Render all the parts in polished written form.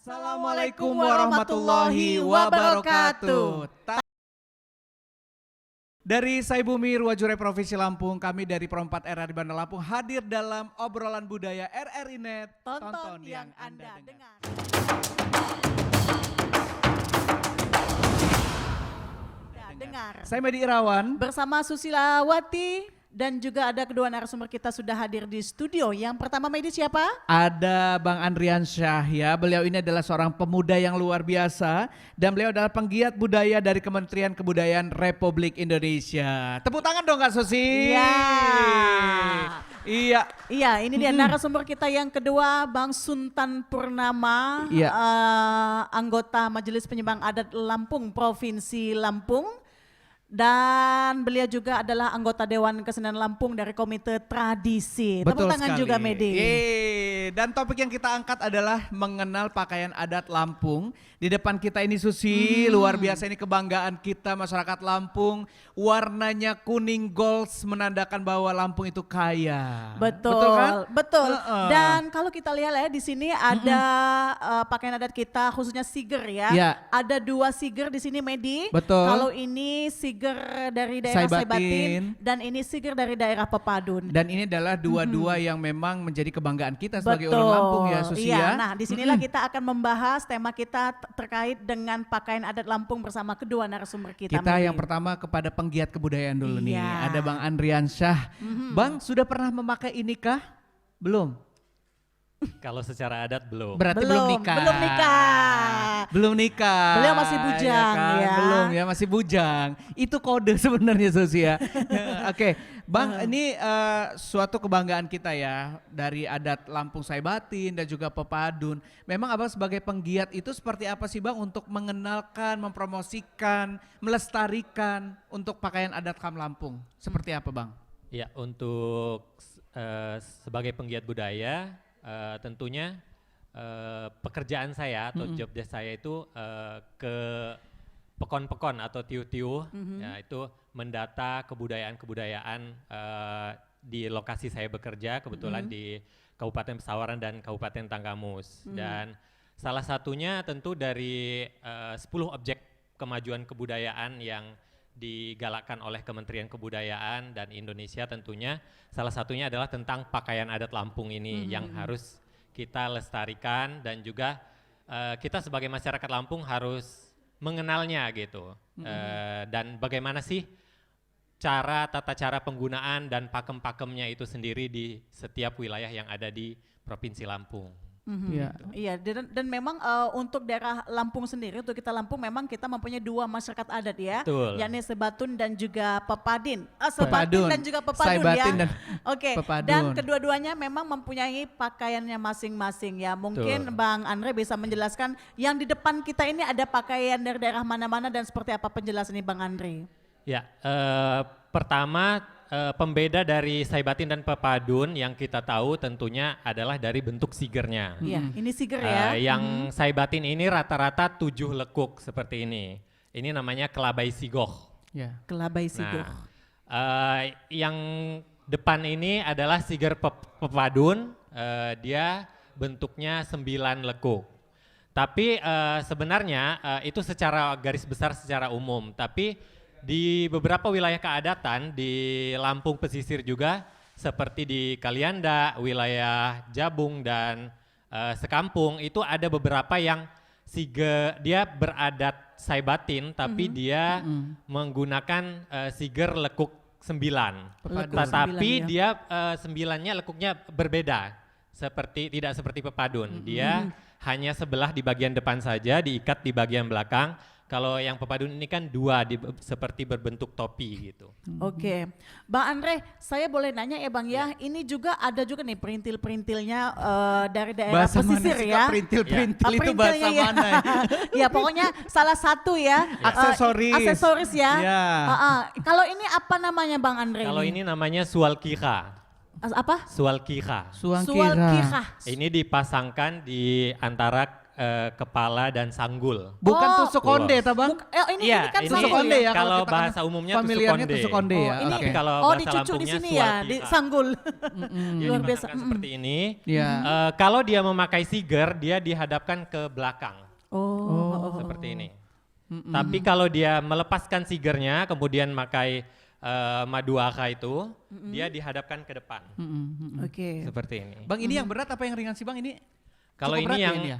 Assalamualaikum warahmatullahi wabarakatuh. Dari Saibumi Ruwajure Provinsi Lampung, kami dari Pro4 RRI Bandar Lampung hadir dalam obrolan budaya RRI Net. Tonton yang Anda dengar. Dengar. Saya Medi Irawan. Bersama Susilawati dan juga ada kedua narasumber kita sudah hadir di studio. Yang pertama Medi siapa? Ada Bang Andrian Syah ya. Beliau ini adalah seorang pemuda yang luar biasa dan beliau adalah penggiat budaya dari Kementerian Kebudayaan Republik Indonesia. Tepuk tangan dong Kak Susi. Iya. Iya. Iya, ini dia narasumber kita yang kedua, Bang Suntan Purnama, Iya. Anggota Majelis Penyembang Adat Lampung, Provinsi Lampung. Dan beliau juga adalah anggota Dewan Kesenian Lampung dari Komite Tradisi. Betul Tepuk tangan sekali. juga Medi. Dan topik yang kita angkat adalah mengenal pakaian adat Lampung. Di depan kita ini Susi, luar biasa, ini kebanggaan kita masyarakat Lampung. Warnanya kuning gold menandakan bahwa Lampung itu kaya. Betul, Betul kan? betul. Dan kalau kita lihat ya di sini ada pakaian adat kita khususnya siger ya. Ya. Ada 2 siger di sini Medi. Betul. Kalau ini siger dari daerah Saibatin dan ini siger dari daerah Pepadun. Dan ini adalah dua-dua yang memang menjadi kebanggaan kita sebagai Betul. orang Lampung ya Susi Iya, ya. nah disinilah kita akan membahas tema kita terkait dengan pakaian adat Lampung bersama kedua narasumber kita. Kita Medi. yang pertama kepada penggiat kebudayaan dulu nih. Iya. Ada Bang Andrian Syah. Bang sudah pernah memakai ini kah? Belum? Kalau secara adat belum. Berarti belum nikah. Belum nikah. Belum nikah. Beliau masih bujang, ya. Belum ya, masih bujang. Itu kode sebenarnya Susi ya. Oke, Bang, ini suatu kebanggaan kita ya dari adat Lampung Saibatin dan juga Pepadun. Memang Abang sebagai penggiat itu seperti apa sih Bang untuk mengenalkan, mempromosikan, melestarikan untuk pakaian adat khas Lampung? Seperti apa Bang? Ya, untuk sebagai penggiat budaya tentunya pekerjaan saya atau job desk saya itu ke pekon-pekon atau tiu-tiu, ya, itu mendata kebudayaan-kebudayaan di lokasi saya bekerja, kebetulan di Kabupaten Pesawaran dan Kabupaten Tanggamus. Dan salah satunya tentu dari 10 objek kemajuan kebudayaan yang digalakkan oleh Kementerian Kebudayaan dan Indonesia tentunya, salah satunya adalah tentang pakaian adat Lampung ini yang harus kita lestarikan dan juga kita sebagai masyarakat Lampung harus mengenalnya gitu. Dan bagaimana sih tata cara penggunaan dan pakem-pakemnya itu sendiri di setiap wilayah yang ada di Provinsi Lampung. Iya. Iya, dan memang untuk daerah Lampung sendiri, untuk kita Lampung memang kita mempunyai 2 masyarakat adat ya, Betul. yakni Sebatun dan juga Pepadin. Pepadun. Sebatun dan juga Pepadun Saibatin ya. dan Oke, Pepadun. dan kedua-duanya memang mempunyai pakaiannya masing-masing ya. Mungkin Betul. Bang Andre bisa menjelaskan yang di depan kita ini ada pakaian dari daerah mana-mana dan seperti apa penjelasan ini Bang Andre? Ya, pertama pembeda dari Saibatin dan Pepadun yang kita tahu tentunya adalah dari bentuk sigernya. Iya, ini siger ya. Yang Saibatin ini rata-rata 7 lekuk seperti ini. Ini namanya kelabai sigoh. Ya. Kelabai siger. Nah, yang depan ini adalah siger Pepadun, dia bentuknya 9 lekuk. Tapi sebenarnya itu secara garis besar secara umum, tapi di beberapa wilayah keadatan di Lampung pesisir juga seperti di Kalianda, wilayah Jabung dan Sekampung itu ada beberapa yang dia beradat Saibatin tapi dia menggunakan siger lekuk 9. Tetapi 9, ya. dia 9-nya lekuknya berbeda. Tidak seperti Pepadun. Dia hanya sebelah di bagian depan saja, diikat di bagian belakang. Kalau yang Pepadun ini kan 2 seperti berbentuk topi gitu. Oke, Bang Andre, saya boleh nanya ya Bang ya, ini juga ada juga nih perintil-perintilnya dari daerah Bahasa mana pesisir sih, Kak? ya. Perintil-perintil itu bahasa Perintilnya ya. mana? Ya pokoknya salah satu ya. Aksesoris. Aksesoris ya. Ya. Kalau ini apa namanya Bang Andre? Kalau ini namanya sualkiha. Apa? Sualkiha. Suang Sual kira. kirah. Ini dipasangkan di antara kepala dan sanggul. Bukan Oh. tusuk konde, ta Bang? Ini Iya, kan ini sanggul konde ya. ya. kalau kita kan bahasa umumnya familiarnya tusuk tusuk konde. konde Oh, ya. ini Tapi kalau oh bahasa dicucuk di Lampungnya sini ya, suwarti. di sanggul. Dia Luar biasa. dipasangkan seperti ini. Iya. Kalau dia memakai siger, dia dihadapkan ke belakang Oh. seperti ini. Tapi kalau dia melepaskan sigernya, kemudian memakai maduaka itu, dia dihadapkan ke depan. Oke. Seperti ini. Bang, ini yang berat apa yang ringan sih Bang? Ini Kalau cukup ini berat ya yang ini ya?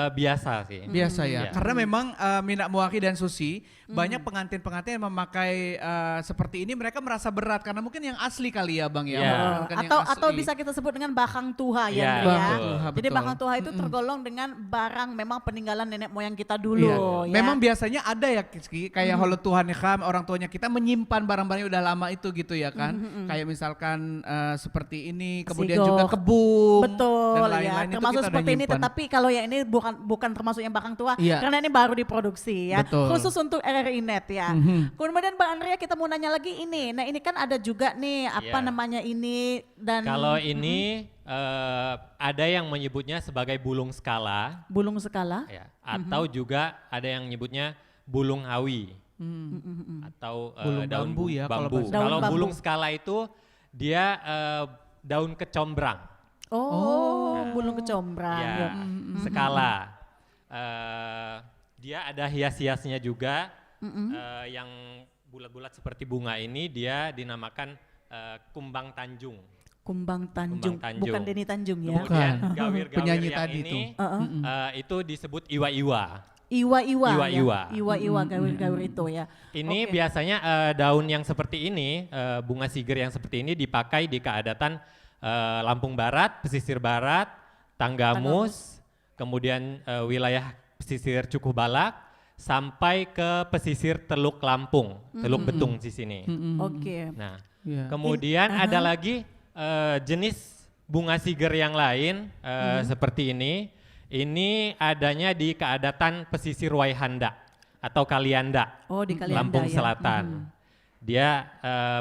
biasa sih. Biasa ya, Iya. karena memang Minak Muaki dan Susi banyak pengantin-pengantin yang memakai seperti ini, mereka merasa berat karena mungkin yang asli kali ya Bang ya. Iya. menggunakan yang Atau asli. bisa kita sebut dengan bakang tuha Iya, ya, Andre, ya. betul. Jadi Betul. bakang tuha itu tergolong dengan barang memang peninggalan nenek moyang kita dulu. Iya. Ya. Memang biasanya ada ya Kiski, kayak holo Tuhan Ham, orang tuanya kita menyimpan barang-barang yang udah lama itu gitu ya kan. Kayak misalkan seperti ini, kemudian Sigor. juga kebun Betul dan ya, lain-lain itu termasuk kita udah seperti ini. nyimpan. Tetapi kalau yang ini bukan termasuk yang bakang tua, Iya. karena ini baru diproduksi ya, Betul. khusus untuk RRI Net ya. Kemudian Bang Andrea kita mau nanya lagi ini, nah ini kan ada juga nih apa Iya. namanya ini dan Kalau ini ada yang menyebutnya sebagai bulung skala, bulung skala. ya, atau juga ada yang menyebutnya bulung hawi, atau Bulung daun bambu ya, kalau bambu. bahasa- Daun Kalau bambu. bulung skala itu dia daun kecombrang. Oh, bulung kecombrang. Ya, Ya. skala. Dia ada hias-hiasnya juga, yang bulat-bulat seperti bunga ini dia dinamakan kumbang Tanjung. Kumbang Tanjung, Kumbang Tanjung. bukan Denny Tanjung ya. Kemudian Bukan. gawir-gawir Penyanyi yang tadi ini tuh. itu disebut iwa-iwa. Iwa-iwa. Iwa-iwa. Ya. Iwa-iwa gawir-gawir itu ya. Ini Oke. biasanya daun yang seperti ini, bunga siger yang seperti ini dipakai di keadatan Lampung Barat, pesisir barat, Tanggamus, kemudian wilayah pesisir Cukuh-Balak, sampai ke pesisir Teluk Lampung, Teluk Betung di sini. Oke. Nah, Iya. kemudian ada lagi jenis bunga siger yang lain seperti ini. Ini adanya di keadatan pesisir Waihanda atau Kalianda, Oh, di Kalianda Lampung ya. Selatan. Dia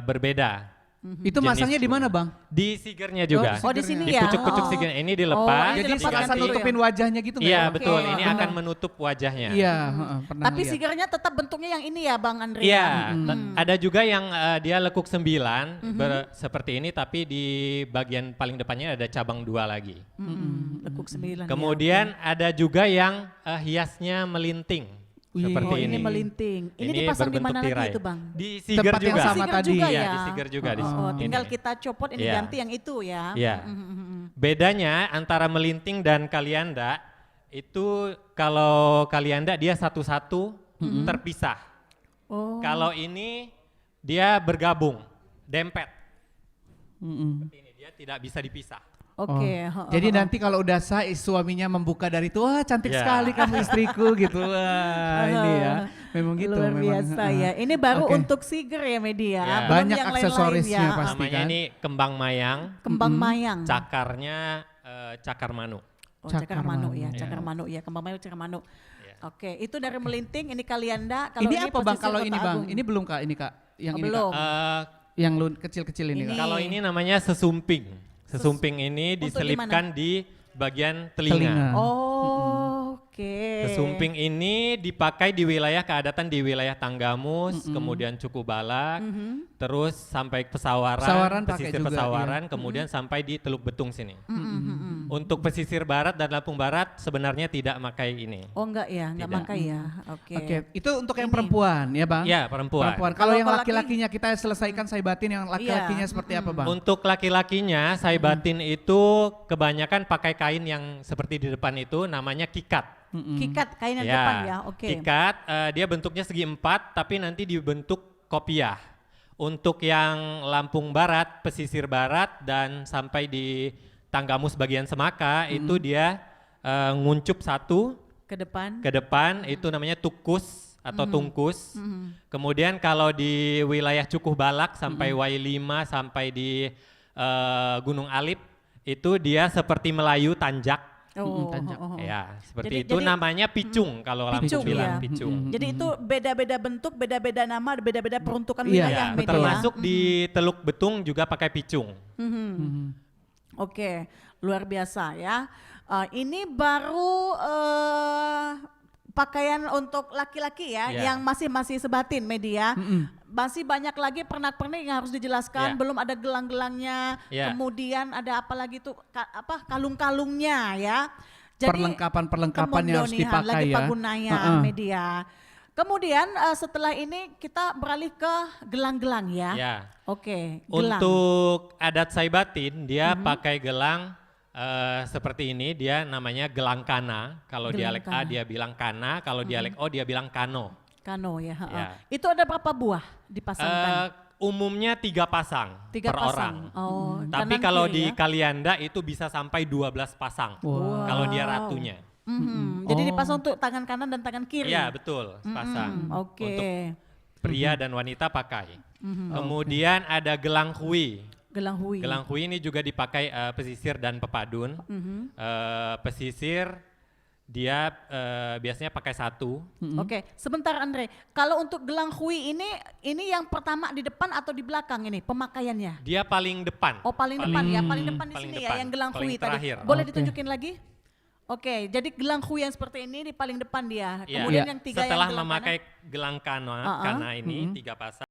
berbeda. Itu masangnya di mana Bang? Di sigernya juga. Oh, di sini Di ya. pucuk-pucuk Oh. sigernya. Ini dilepas. ini Jadi dilepas serasa nanti. nutupin wajahnya gitu nggak Iya ya? betul. Oke. Ini akan menutup wajahnya. Iya, pernah Tapi lihat. sigarnya tetap bentuknya yang ini ya Bang Andrea. Iya, ada juga yang dia lekuk 9 seperti ini, tapi di bagian paling depannya ada cabang 2 lagi. Lekuk 9. Kemudian ada juga yang hiasnya melinting Wih. seperti Oh, ini ini. melinting. Ini dipasang di berbentuk mana lagi tirai. itu Bang? Di siger Tempat yang juga. sama Siger tadi. juga Iya, ya. di siger juga di Oh, sini. tinggal kita copot ini Iya. ganti yang itu ya. Iya. Bedanya antara melinting dan kalianda itu kalau kalianda dia satu-satu terpisah. Oh. Kalau ini dia bergabung, dempet. Seperti ini, dia tidak bisa dipisah. Oke. Jadi nanti kalau udah sah suaminya membuka dari itu, wah cantik Ya. sekali kamu istriku gitu. Wah ini ya, memang gitu. Luar memang. biasa ya. Ini baru Oke. untuk siger ya media. Ya. Belum Banyak yang lain-lain aksesorisnya ya. pasti. Namanya kan? ini kembang mayang, Kembang mayang. cakarnya cakar manu. Oh, cakar Cakar manuk manuk. ya, cakar manuk ya. Kembang mayang cakar manuk. Ya. Oke, itu dari melinting, ini kalianda. Kalau Ini apa Bang pesisir kalau Kota ini Bang? Agung. Ini belum Kak, ini Kak. Yang Oh, ini belum. Kak. Yang kecil-kecil ini, Kak. Kalau ini namanya sesumping. Sesumping ini Untuk diselipkan di bagian telinga. Telinga. Oh, oke. Sesumping ini dipakai di wilayah keadatan di wilayah Tanggamus, kemudian Cukuh-Balak, terus sampai Pesawaran, Pesawaran pakai pesisir juga, Pesawaran, kemudian sampai di Teluk Betung sini. Untuk pesisir barat dan Lampung Barat sebenarnya tidak pakai ini. Oh enggak ya, enggak Tidak. makai ya. Oke. Oke, itu untuk yang perempuan ya Bang? Ya, perempuan. Kalau Kalau yang laki- laki-lakinya kita selesaikan saibatin, yang laki-lakinya seperti apa Bang? Untuk laki-lakinya, saibatin itu kebanyakan pakai kain yang seperti di depan itu namanya kikat. Kikat kain yang depan ya. Oke. Kikat, dia bentuknya segi 4 tapi nanti dibentuk kopiah. Untuk yang Lampung Barat, pesisir barat dan sampai di Tanggamus bagian Semaka itu dia nguncup satu Ke depan. ke depan itu namanya tukus atau tungkus. Kemudian kalau di wilayah Cukuh-Balak sampai Y5 sampai di Gunung Alip itu dia seperti Melayu tanjak. Oh, tanjak. Ya, seperti Jadi- itu jadi- namanya picung kalau Lampung Picung, bilang ya. picung. Jadi itu beda-beda bentuk, beda-beda nama, beda-beda peruntukan Iya, wilayah Ya, media. termasuk di Teluk Betung juga pakai picung. Oke, luar biasa ya. Ini baru pakaian untuk laki-laki ya, Ya. yang masih sebatin media. Masih banyak lagi pernak-pernik yang harus dijelaskan. Ya. Belum ada gelang-gelangnya. Ya. Kemudian ada apa lagi tuh? Kalung-kalungnya ya. Perlengkapan-perlengkapan yang harus kemondonian, dipakai lagi ya. pagunaya media. Kemudian setelah ini kita beralih ke gelang-gelang ya. Ya. Oke, gelang. Untuk adat Saibatin dia pakai gelang seperti ini, dia namanya gelang kana. Kalau Gelang dialek A kana. dia bilang kana, kalau dialek O dia bilang kano. Kano ya. Ya. Itu ada berapa buah dipasangkan? Umumnya 3 pasang 3 per pasang. orang. Oh, Tapi kanan kalau kiri di ya? Kalianda itu bisa sampai 12 pasang. Wow. Kalau dia ratunya. Jadi Oh. dipasang untuk tangan kanan dan tangan kiri. Iya betul, pasang. Oke. Untuk pria dan wanita pakai. Kemudian ada gelang kui. Gelang hui. Gelang kui ini juga dipakai pesisir dan pepadun. Pesisir dia biasanya pakai 1. Oke, sebentar Andre. Kalau untuk gelang hui ini yang pertama di depan atau di belakang ini pemakaiannya? Dia paling depan. Oh paling depan ya, paling depan di paling sini depan, ya, yang gelang paling hui tadi. terakhir. Boleh Oke. ditunjukin lagi? Oke, jadi gelang hui yang seperti ini di paling depan dia. Iya. Kemudian Iya. yang 3 Setelah yang gelang memakai gelang kana ini 3 pasang.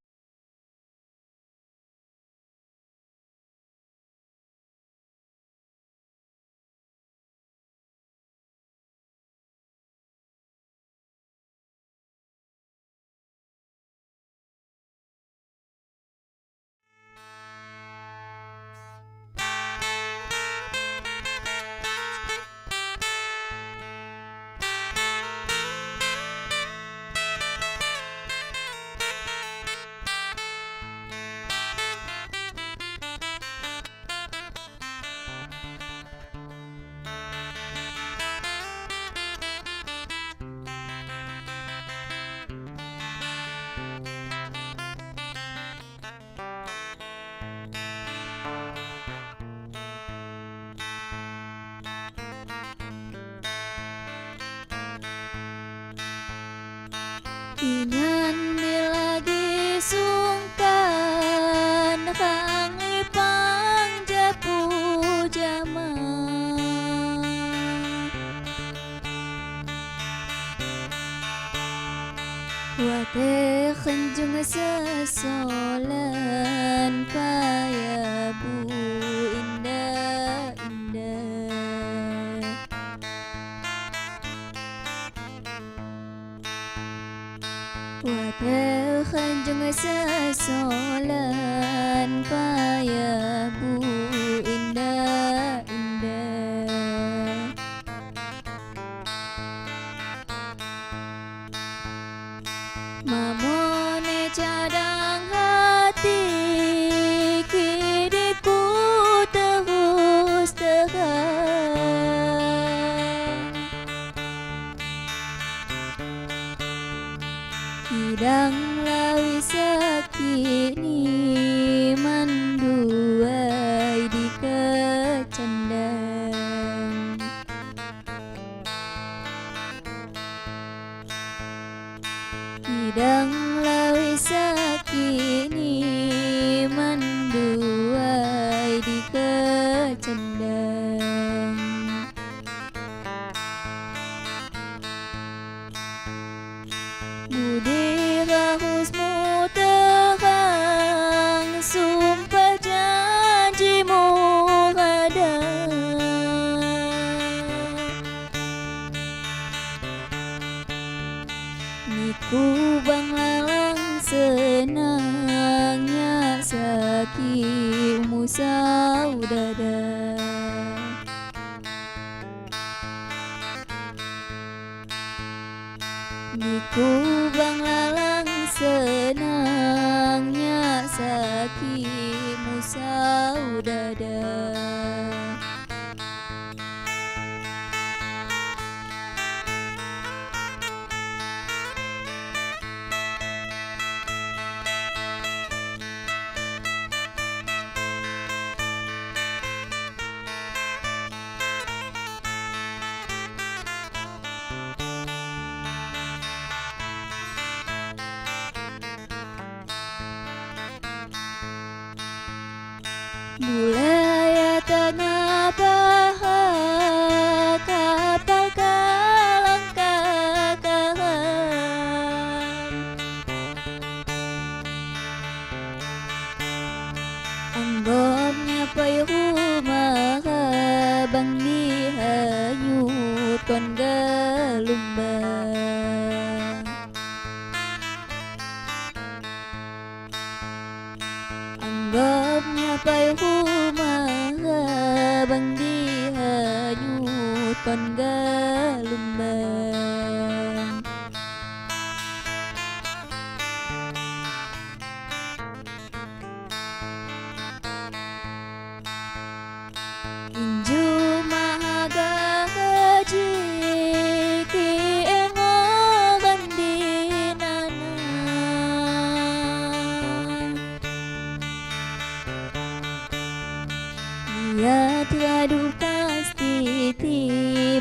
Inan lagi sungkan kang ipang japu jama Wate khanjung sasolan payabu indah indah Wadah kanjeng sasolan payabu indah indah Mamone cadang hati kiriku terus terang Hidang lawi sakini manduai di kecandang Hidang lawi sakini manduai di kecandang Budi rahusmu terang Sumpah janjimu ada Niku bang lalang senangnya Sakimu saudara Niku bang lalang senangnya Sakimu saudara Mulai tanah bahan tradu pasti ti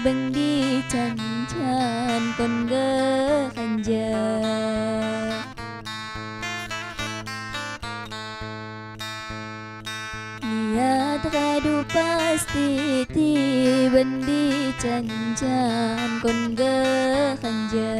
bengdi can-can kon ge kanja. Ia tradu pasti ti bengdi can-can kon ge kanja.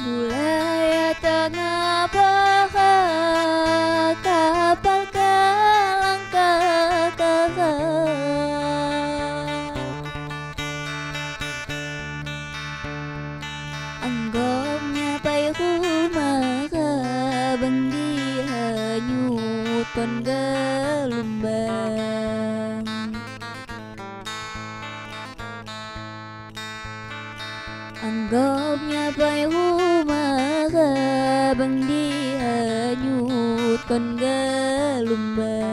Mulai tengah bahar kapal kalang kakak. Anggapnya pai rumah bengdi hanyut kon gelumbang. Anggapnya pai rumah bengdi hanyut kon gelumbang.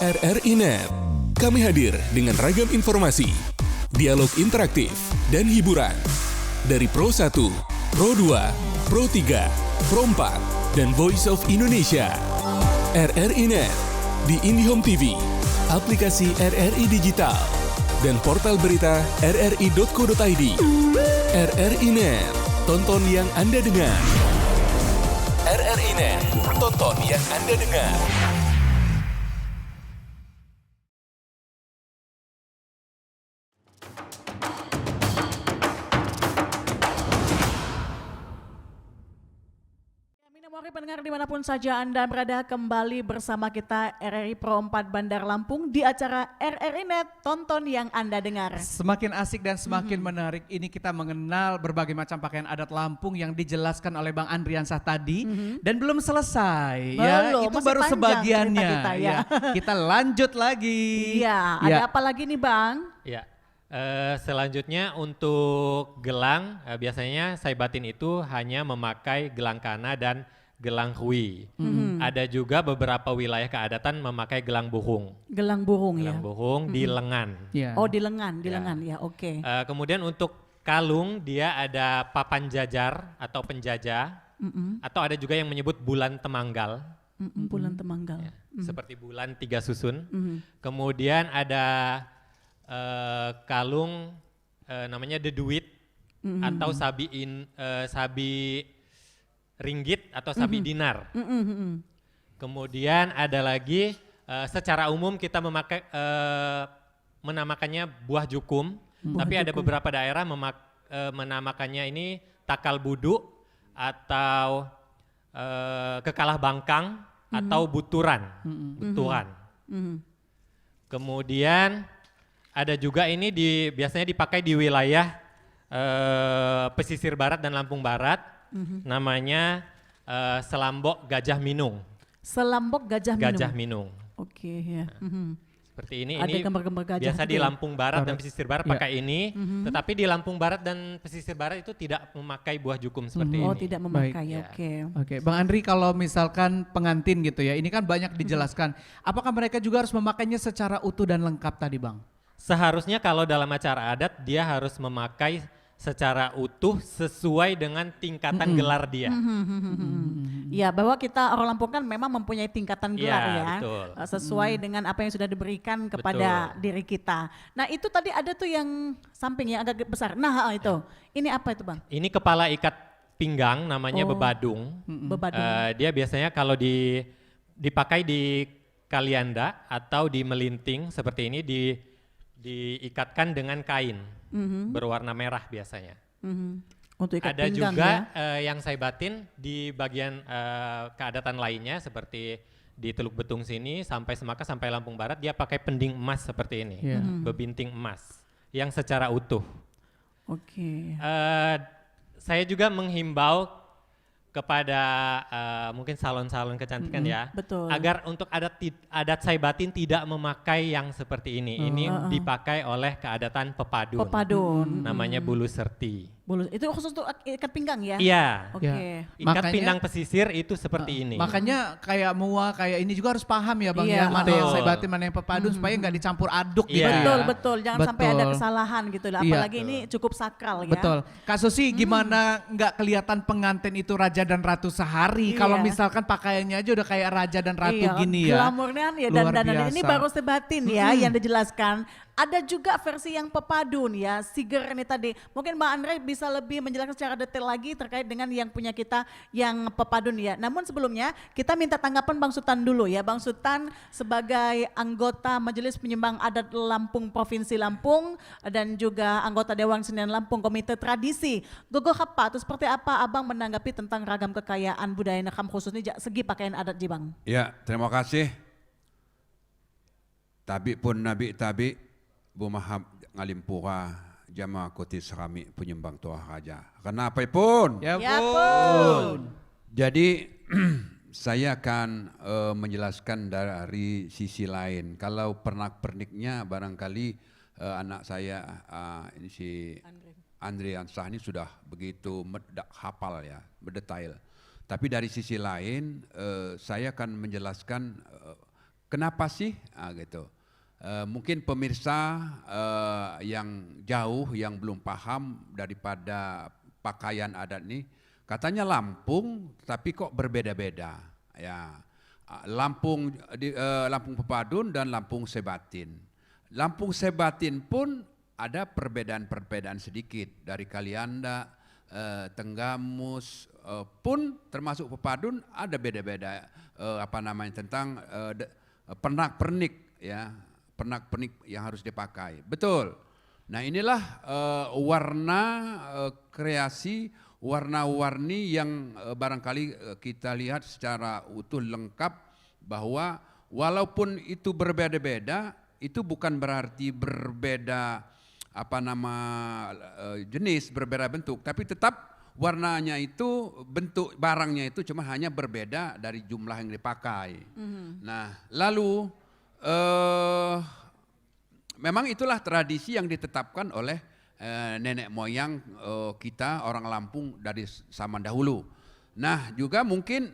RRI Net. Kami hadir dengan ragam informasi, dialog interaktif, dan hiburan. Dari Pro 1, Pro 2, Pro 3, Pro 4, dan Voice of Indonesia. RRI Net di IndiHome TV, aplikasi RRI Digital, dan portal berita rri.co.id. RRI Net, tonton yang Anda dengar. RRI Net, tonton yang Anda dengar. Mari pendengar dimanapun saja Anda berada, kembali bersama kita RRI Pro 4 Bandar Lampung di acara RRI Net, tonton yang Anda dengar. Semakin asik dan semakin menarik ini kita mengenal berbagai macam pakaian adat Lampung yang dijelaskan oleh Bang Andriansah tadi dan belum selesai. Ya, Belum, itu masih baru panjang sebagiannya. cerita kita, ya. Kita lanjut lagi. Iya, ada apa lagi nih Bang? Ya, selanjutnya untuk gelang, biasanya Saibatin itu hanya memakai gelang kana dan gelang hui. Ada juga beberapa wilayah keadatan memakai gelang buhung. Gelang burung Gelang ya. buhung di lengan. Ya. Oh di lengan ya, oke. Kemudian untuk kalung dia ada papan jajar atau penjajah, atau ada juga yang menyebut bulan temanggal. Bulan temanggal. Ya, seperti bulan 3 susun. Kemudian ada kalung namanya deduit atau sabi ringgit atau sabi dinar. Kemudian ada lagi secara umum kita menamakannya buah jukum, tapi ada beberapa daerah menamakannya ini takal budu atau kekalah bangkang atau buturan. Kemudian ada juga ini biasanya dipakai di wilayah pesisir barat dan Lampung Barat. Namanya selambok gajah minung. Selambok gajah minung. Gajah minung. Oke ya. Seperti ini. Ada gambar-gambar gajah. Biasa juga di ya? Lampung Barat dan pesisir barat pakai ini. Tetapi di Lampung Barat dan pesisir barat itu tidak memakai buah jukum seperti ini. Oh tidak memakai, Baik. oke. Oke, Bang Andri, kalau misalkan pengantin gitu ya, ini kan banyak dijelaskan. Apakah mereka juga harus memakainya secara utuh dan lengkap tadi, Bang? Seharusnya kalau dalam acara adat dia harus memakai secara utuh sesuai dengan tingkatan gelar dia. Ya, bahwa kita orang Lampung kan memang mempunyai tingkatan gelar Ya, ya, betul. sesuai dengan apa yang sudah diberikan kepada diri kita. Nah itu tadi ada tuh yang samping yang agak besar. Nah itu, ini apa itu Bang? Ini kepala ikat pinggang namanya Oh. bebadung. Bebadung. Dia biasanya kalau dipakai di kalianda atau di melinting seperti ini diikatkan dengan kain berwarna merah biasanya. Untuk ikat Ada pinggang juga ya. yang saya batin di bagian keadatan lainnya seperti di Teluk Betung sini sampai Semaka sampai Lampung Barat dia pakai pending emas seperti ini, Iya. bebinting emas yang secara utuh. Oke. Saya juga menghimbau kepada mungkin salon-salon kecantikan ya, betul. agar untuk adat Saibatin tidak memakai yang seperti ini. Ini dipakai oleh keadatan pepadun. Pepadun. Namanya bulu serti. Itu khusus untuk ikat pinggang ya? Iya. Oke. Ya. Ikat Makanya- pinggang pesisir itu seperti ini. Makanya kayak mua kayak ini juga harus paham ya Bang Iya, ya, mana yang betul. Saibatin mana yang pepadun supaya nggak dicampur aduk gitu Iya. ya. Betul, betul. Jangan sampai ada Betul. kesalahan gitu lah. Iya. Apalagi ini cukup sakral ya. Betul. Kak Susi gimana nggak kelihatan pengantin itu raja dan ratu sehari kalau Iya. misalkan pakaiannya aja udah kayak raja dan ratu Iya, gini ya. glamornya ya Luar dan ini biasa. baru Saibatin ya yang dijelaskan. Ada juga versi yang pepadun ya, siger ini tadi. Mungkin Mbak Andre bisa lebih menjelaskan secara detail lagi terkait dengan yang punya kita yang pepadun ya. Namun sebelumnya kita minta tanggapan Bang Sultan dulu ya. Bang Sultan sebagai anggota Majelis Penyembang Adat Lampung Provinsi Lampung dan juga anggota Dewan Kesenian Lampung Komite Tradisi. Gogoh apa atau seperti apa Abang menanggapi tentang ragam kekayaan budaya Nekam khususnya segi pakaian adat Jibang? Ya, terima kasih. Tabi pun Nabi Tabi, Bumahab Ngalimpura, Jama Koti Serami Penyembang Tuah Raja. Kenapa pun? Ya Ya pun. Jadi saya akan menjelaskan dari sisi lain. Kalau pernak-perniknya barangkali anak saya ini si Andre Ansah ini sudah begitu hafal ya, berdetail. Tapi dari sisi lain saya akan menjelaskan kenapa sih gitu. Mungkin pemirsa yang jauh yang belum paham daripada pakaian adat ini, katanya Lampung tapi kok berbeda-beda ya. Lampung Pepadun dan Lampung Saibatin. Lampung Saibatin pun ada perbedaan-perbedaan sedikit dari Kalianda, Tenggamus pun termasuk Pepadun ada beda-beda tentang pernak-pernik ya. Pernak-pernik yang harus dipakai. Betul. Nah inilah warna kreasi, warna-warni yang barangkali kita lihat secara utuh lengkap bahwa walaupun itu berbeda-beda, itu bukan berarti berbeda jenis, berbeda bentuk, tapi tetap warnanya itu, bentuk barangnya itu cuma hanya berbeda dari jumlah yang dipakai. Nah lalu memang itulah tradisi yang ditetapkan oleh nenek moyang kita orang Lampung dari zaman dahulu. Nah juga mungkin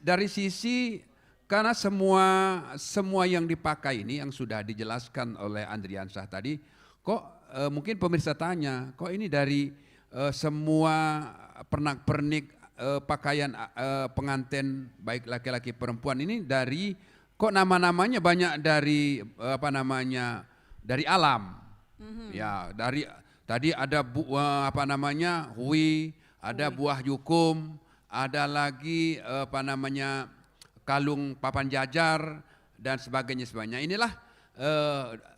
dari sisi karena semua yang dipakai ini yang sudah dijelaskan oleh Andriansah tadi, kok mungkin pemirsa tanya, kok ini dari semua pernak-pernik pakaian pengantin baik laki-laki perempuan ini dari kok nama-namanya banyak dari dari alam. Ya, dari tadi ada hui, ada buah yukum, ada lagi kalung papan jajar dan sebagainya. Inilah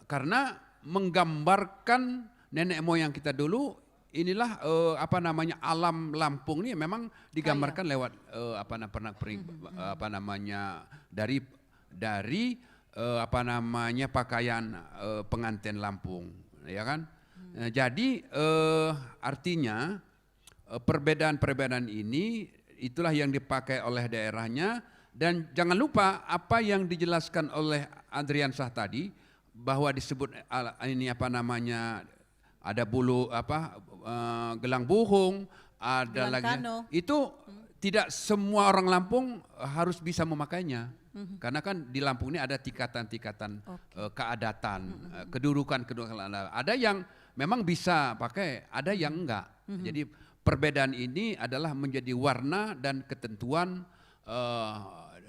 karena menggambarkan nenek moyang kita dulu, inilah alam Lampung ini memang digambarkan lewat dari pakaian pengantin Lampung, ya kan? Jadi artinya perbedaan-perbedaan ini itulah yang dipakai oleh daerahnya, dan jangan lupa apa yang dijelaskan oleh Andriansah tadi bahwa disebut ini ada bulu gelang buhung, ada Gelang lagi kano. itu tidak semua orang Lampung harus bisa memakainya. Karena kan di Lampung ini ada tingkatan-tingkatan keadatan, kedudukan. Ada yang memang bisa pakai, ada yang enggak. Jadi perbedaan ini adalah menjadi warna dan ketentuan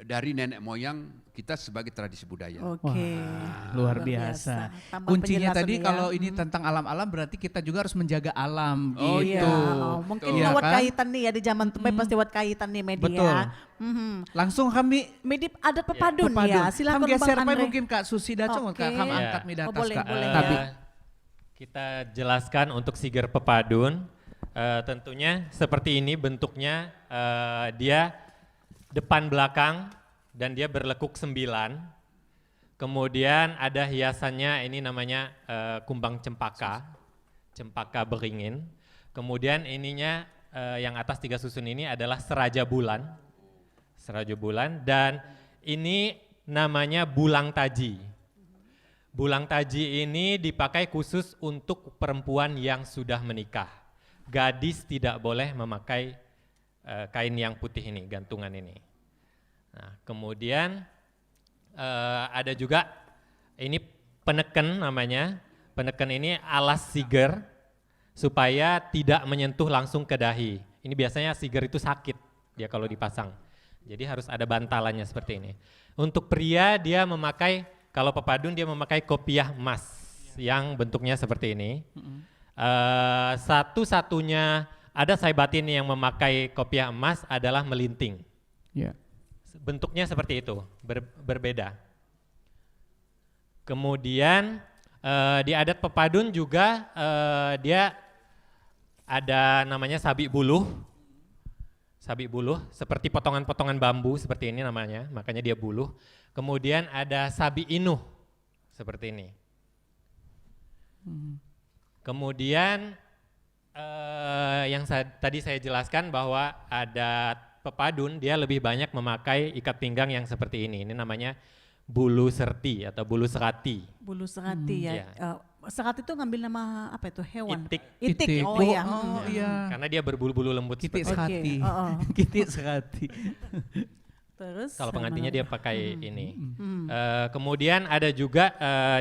dari nenek moyang kita sebagai tradisi budaya. Oke. Luar biasa. Tambah Kuncinya penjelasan tadi ya. kalau ini tentang alam-alam berarti kita juga harus menjaga alam Oh, gitu. Iya, mungkin Iya lewat kan? kaitan nih ya di zaman tumpai pasti lewat kaitan nih media. Betul. Langsung kami Medip adat pepadun pepadun. ya. Silakan Kami geser Bang Pai Andre. mungkin Kak Susi Dacong, Oke. Kak, kami Iya. angkat di atas boleh, Kak. boleh. Tapi Kita jelaskan untuk siger pepadun, tentunya seperti ini bentuknya, dia depan belakang dan dia berlekuk 9. Kemudian ada hiasannya, ini namanya kumbang cempaka beringin. Kemudian ininya yang atas 3 susun ini adalah seraja bulan, dan ini namanya bulang taji. Bulang taji ini dipakai khusus untuk perempuan yang sudah menikah. Gadis tidak boleh memakai kain yang putih ini, gantungan ini. Nah, kemudian ada juga ini peneken namanya. Peneken ini alas siger supaya tidak menyentuh langsung ke dahi. Ini biasanya siger itu sakit dia kalau dipasang. Jadi harus ada bantalannya seperti ini. Untuk pria dia memakai, kalau pepadun dia memakai kopiah emas yang bentuknya seperti ini. Satu-satunya ada saibatin yang memakai kopiah emas adalah melinting. ya. Bentuknya seperti itu, berbeda. Kemudian di adat pepadun juga dia ada namanya sabik buluh. Sabik buluh seperti potongan-potongan bambu seperti ini namanya, makanya dia buluh. Kemudian ada sabik inuh seperti ini. Kemudian yang tadi saya jelaskan bahwa ada pepadun dia lebih banyak memakai ikat pinggang yang seperti ini. Ini namanya bulu serti atau bulu serati. Bulu serati ya. Iya. Serati itu ngambil nama apa itu hewan? Itik. Itik. Oh Oh, iya. oh, iya. Karena dia berbulu-bulu lembut Kitik seperti Oke, sekati. oh. Kitik sekati. Terus Kalau sama pengantinnya dia lagi. pakai ini. Kemudian ada juga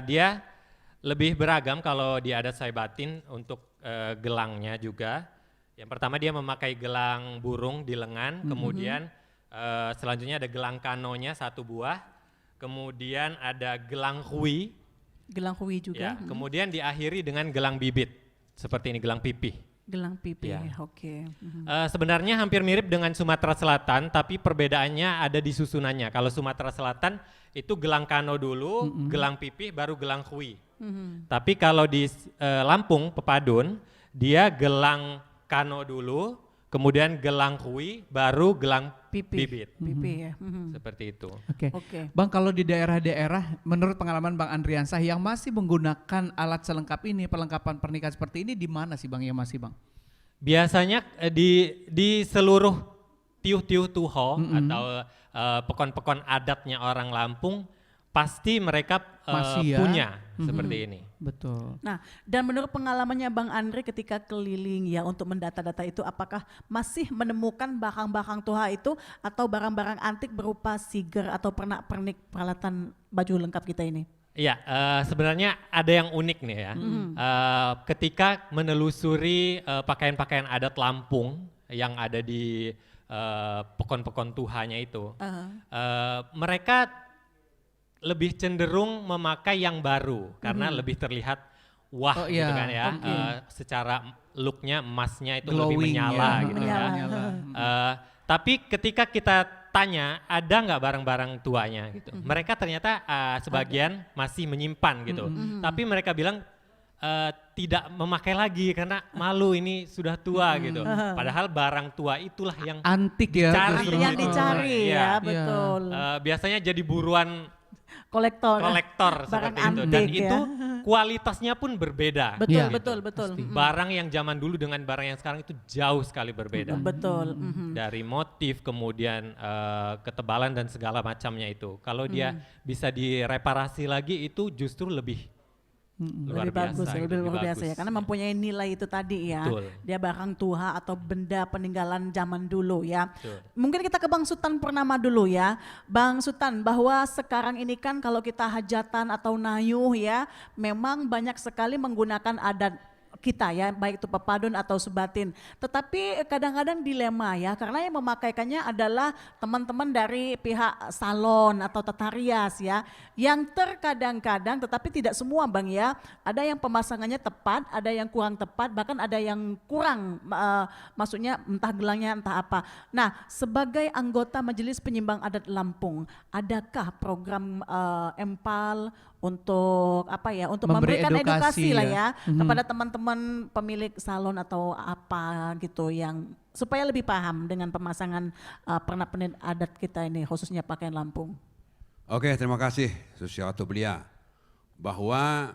dia lebih beragam kalau di adat Saibatin untuk gelangnya juga. Yang pertama dia memakai gelang burung di lengan, kemudian selanjutnya ada gelang kanonya 1 buah, kemudian ada gelang hui, Gelang hui juga. ya, kemudian diakhiri dengan gelang bibit seperti ini, gelang pipih. Gelang pipi. Ya. Oke. Sebenarnya hampir mirip dengan Sumatera Selatan, tapi perbedaannya ada di susunannya. Kalau Sumatera Selatan itu gelang kano dulu, gelang pipih, baru gelang hui. Tapi kalau di Lampung, pepadun, dia gelang kano dulu, kemudian gelang hui, baru gelang Pipi. bibit. Pipi ya. Seperti itu. Oke. Oke. Bang, kalau di daerah-daerah menurut pengalaman Bang Andriansah yang masih menggunakan alat selengkap ini, perlengkapan pernikahan seperti ini di mana sih Bang yang masih Bang? Biasanya di seluruh tiuh-tiuh tuho atau pekon-pekon adatnya orang Lampung, pasti mereka Masih ya. punya seperti ini. Betul. Nah, dan menurut pengalamannya Bang Andre ketika keliling ya untuk mendata-data itu, apakah masih menemukan barang-barang tua itu atau barang-barang antik berupa siger atau pernak-pernik peralatan baju lengkap kita ini? Iya, sebenarnya ada yang unik nih ya. Ketika menelusuri pakaian-pakaian adat Lampung yang ada di pekon-pekon tuhanya itu, mereka lebih cenderung memakai yang baru karena lebih terlihat wah Oh, iya. gitu kan ya. Oke. Secara looknya emasnya itu Glowing lebih menyala ya. gitu Menyala. ya. Tapi ketika kita tanya ada nggak barang-barang tuanya gitu, mereka ternyata sebagian masih menyimpan gitu. Tapi mereka bilang tidak memakai lagi karena malu, ini sudah tua gitu. Padahal barang tua itulah yang Antik ya. Dicari. justru. Yang gitu. dicari Iya. ya, betul. biasanya jadi buruan Kolektor. kolektor Barang seperti itu, dan antik ya. itu kualitasnya pun berbeda. Betul, Iya. betul, betul. Barang yang zaman dulu dengan barang yang sekarang itu jauh sekali berbeda. Betul. Dari motif, kemudian ketebalan dan segala macamnya itu. Kalau dia bisa direparasi lagi itu justru lebih luar Lebih bagus, biasa. lebih gitu, luar biasa ya, bagus. karena mempunyai nilai itu tadi ya. Betul. Dia barang tua atau benda peninggalan zaman dulu ya. Betul. Mungkin kita ke Bang Sutan Purnama dulu ya. Bang Sutan, bahwa sekarang ini kan kalau kita hajatan atau nayuh ya, memang banyak sekali menggunakan adat kita ya, baik itu pepadun atau Subatin. Tetapi kadang-kadang dilema ya, karena yang memakaikannya adalah teman-teman dari pihak salon atau tata rias ya, yang terkadang-kadang, tetapi tidak semua Bang ya, ada yang pemasangannya tepat, ada yang kurang tepat, bahkan ada yang kurang, maksudnya entah gelangnya entah apa. Nah, sebagai anggota Majelis Penyimbang Adat Lampung, adakah program Empal untuk apa ya, untuk Memberi memberikan edukasi lah ya. ya kepada teman-teman pemilik salon atau apa gitu, yang supaya lebih paham dengan pemasangan pernak-pernik adat kita ini, khususnya pakaian Lampung. Oke, terima kasih Susiato Belia. Bahwa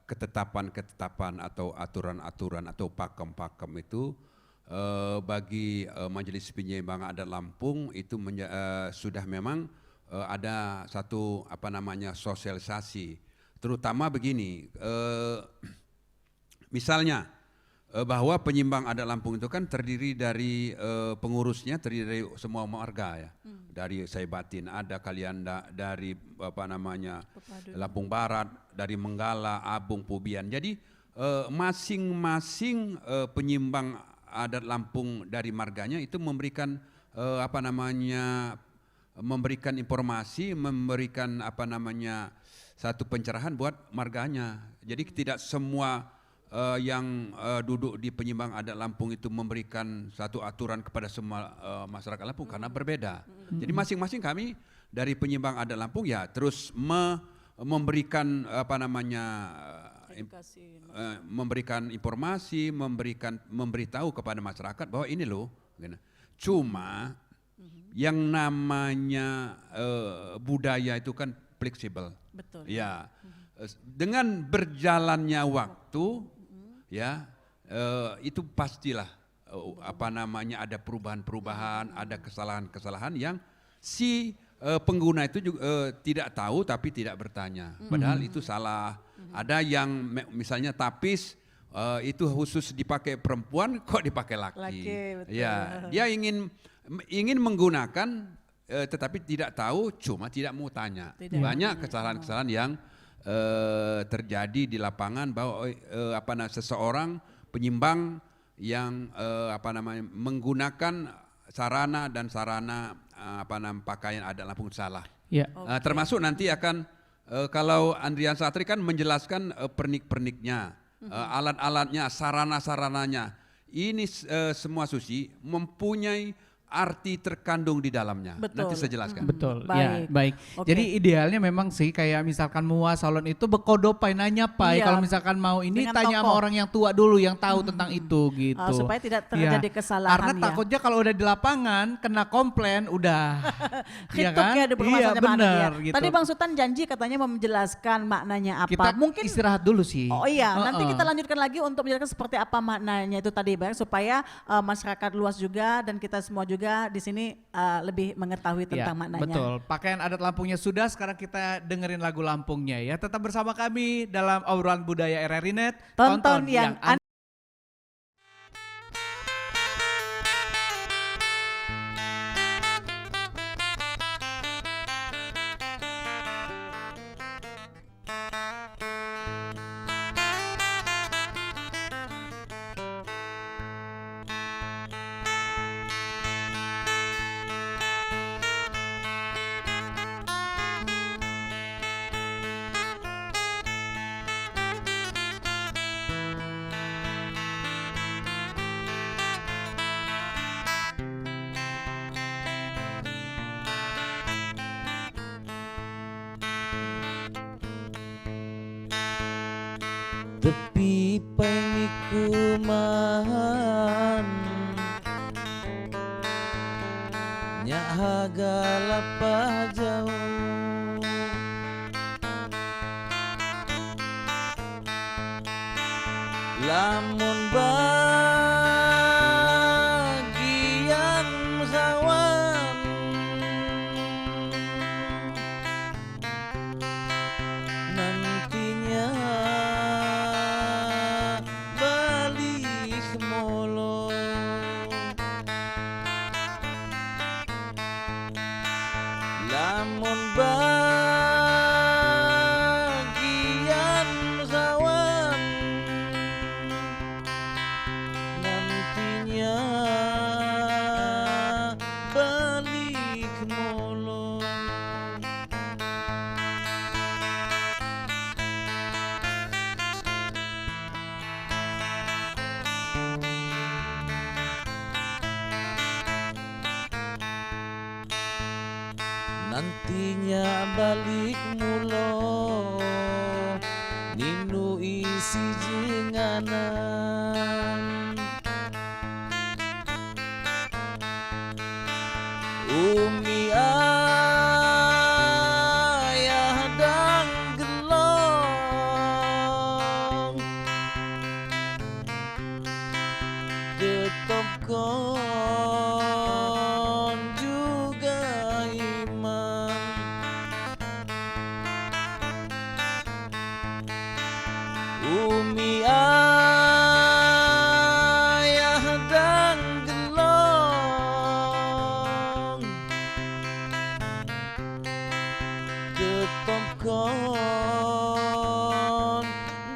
ketetapan-ketetapan atau aturan-aturan atau pakem-pakem itu bagi Majelis Penyimbangan Adat Lampung itu sudah memang ada satu sosialisasi, terutama begini, misalnya bahwa penyimbang adat Lampung itu kan terdiri dari pengurusnya, terdiri dari semua warga ya, dari Saibatin ada, Kalianda dari Lampung Barat, dari Menggala, Abung, Pubian. Jadi masing-masing penyimbang adat Lampung dari marganya itu memberikan memberikan informasi, memberikan satu pencerahan buat marganya. Jadi tidak semua yang duduk di penyimbang adat Lampung itu memberikan satu aturan kepada semua masyarakat Lampung, karena berbeda. Jadi masing-masing kami dari penyimbang adat Lampung ya terus memberikan memberikan informasi, memberitahu kepada masyarakat bahwa ini loh. Cuma yang namanya budaya itu kan fleksibel. Betul. Ya, dengan berjalannya waktu, ya itu pastilah ada perubahan-perubahan, ada kesalahan-kesalahan yang si pengguna itu juga tidak tahu tapi tidak bertanya. Padahal itu salah. Ada yang misalnya tapis itu khusus dipakai perempuan, kok dipakai laki. Betul. Ya, dia ingin menggunakan tetapi tidak tahu, cuma tidak mau tanya. Banyak kesalahan-kesalahan yang terjadi di lapangan bahwa seseorang penyimbang yang menggunakan sarana dan sarana pakaian adat Lampung salah. Ya. Termasuk nanti akan kalau Andrian Satri kan menjelaskan pernik-perniknya, alat-alatnya, sarana-sarananya. Ini semua Susi mempunyai arti terkandung di dalamnya. Betul. Nanti saya jelaskan. Betul, Baik. ya baik. Oke. Jadi idealnya memang sih kayak misalkan mua salon itu bekodopai nanya pai. Iya. Kalau misalkan mau ini Dengan tanya sama tokoh. orang yang tua dulu yang tahu tentang itu gitu. Supaya tidak terjadi Ya. kesalahan Karena ya. takutnya kalau udah di lapangan kena komplain udah. Iya Hituk ya, ada permasalahan Iya maknanya benar ya. gitu. Tadi Bang Sultan janji katanya mau menjelaskan maknanya apa. Kita Mungkin istirahat dulu sih. Oh iya, nanti Heeh. kita lanjutkan lagi untuk menjelaskan seperti apa maknanya itu tadi Bang, supaya masyarakat luas juga dan kita semua juga di sini lebih mengetahui tentang Ya, maknanya. betul. Pakaian adat Lampungnya sudah, sekarang kita dengerin lagu Lampungnya ya. Tetap bersama kami dalam obrolan budaya RRI Net. Tonton yang Tepi pengikuman Nyak haga lapah jauh Lamun bagian kawan nantinya balik molo lamun bagian kawan nantinya balik mulo ninu isi jenganan umi ayah dan gelong ketopkon juga iman umi ayah dan gelong ketopkon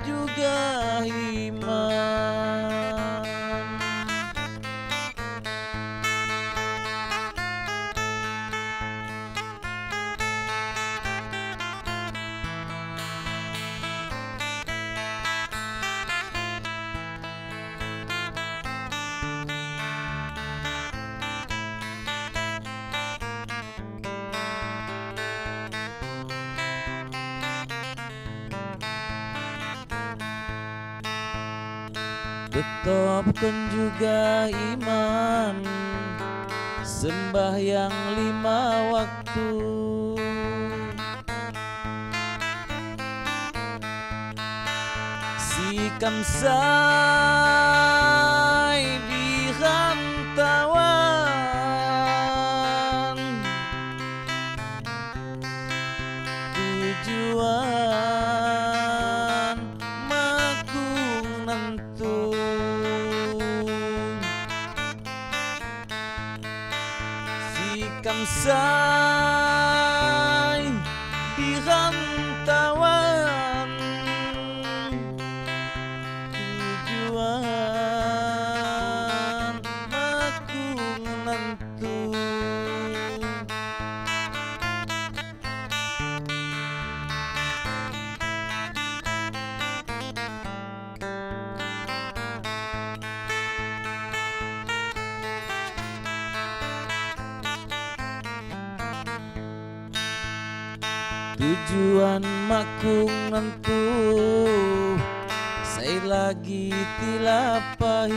juga iman tetapkan juga iman sembahyang 5 waktu si kamsai di rantauan tujuan makung nentu si kamsai di rantauan tujuan makung nentu tujuan makung nentu saya lagi tilapahi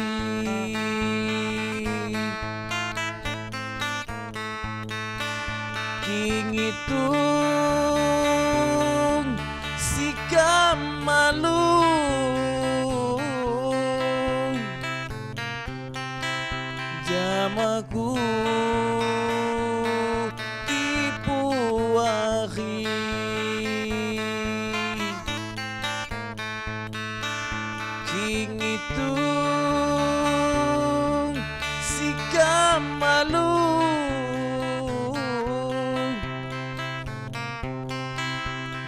king itu si kamalu jamaku tipu akhir king itu si kamalu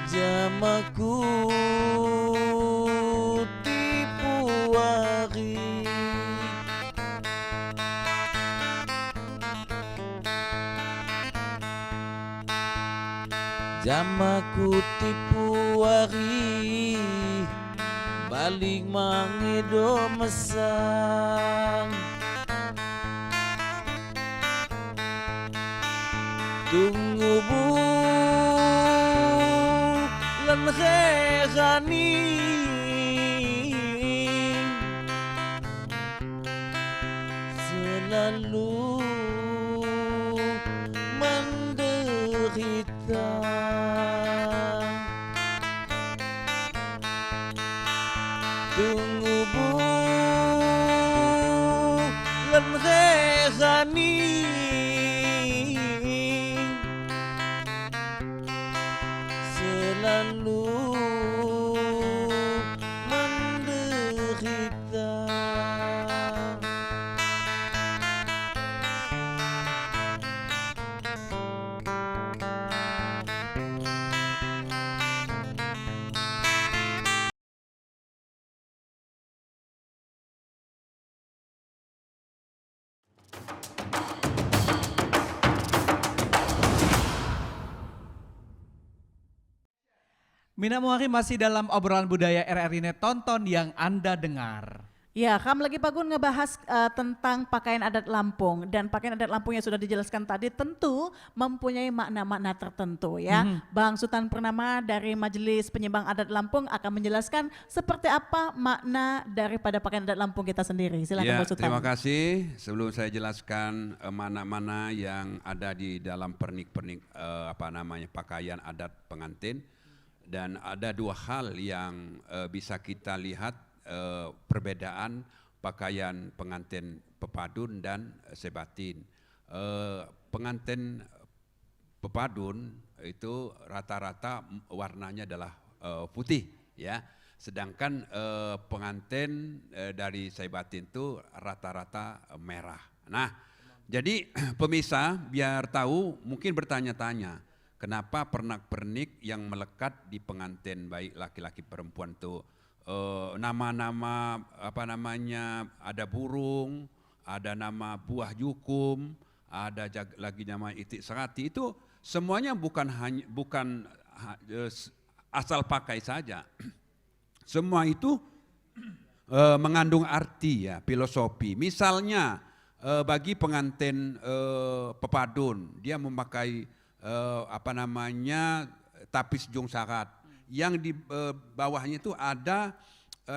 jamaku tipu akhir jamaku tipu wari balik mangido mesang tunggu bulan khani selalu menderita tunggu bulan khani selalu menderita Mina Muari masih dalam obrolan budaya RRI Net, tonton yang Anda dengar. Ya, Kam lagi Pagun ngebahas tentang pakaian adat Lampung, dan pakaian adat Lampung yang sudah dijelaskan tadi tentu mempunyai makna-makna tertentu ya. Bang Sultan Purnama dari Majelis Penyeimbang Adat Lampung akan menjelaskan seperti apa makna daripada pakaian adat Lampung kita sendiri. Silakan Ya, Bang Sultan. terima kasih. Sebelum saya jelaskan mana-mana yang ada di dalam pernik-pernik pakaian adat pengantin, dan ada dua hal yang bisa kita lihat perbedaan pakaian pengantin pepadun dan sebatin. Pengantin pepadun itu rata-rata warnanya adalah putih, ya. Sedangkan pengantin dari sebatin itu rata-rata merah. Nah, jadi pemirsa biar tahu mungkin bertanya-tanya, kenapa pernak-pernik yang melekat di pengantin baik laki-laki perempuan itu nama-nama ada burung, ada nama buah jukum, ada lagi nama itik serati, itu semuanya bukan asal pakai saja. Semua itu mengandung arti ya, filosofi. Misalnya bagi pengantin pepadun, dia memakai tapis jong sarat. Yang di bawahnya itu ada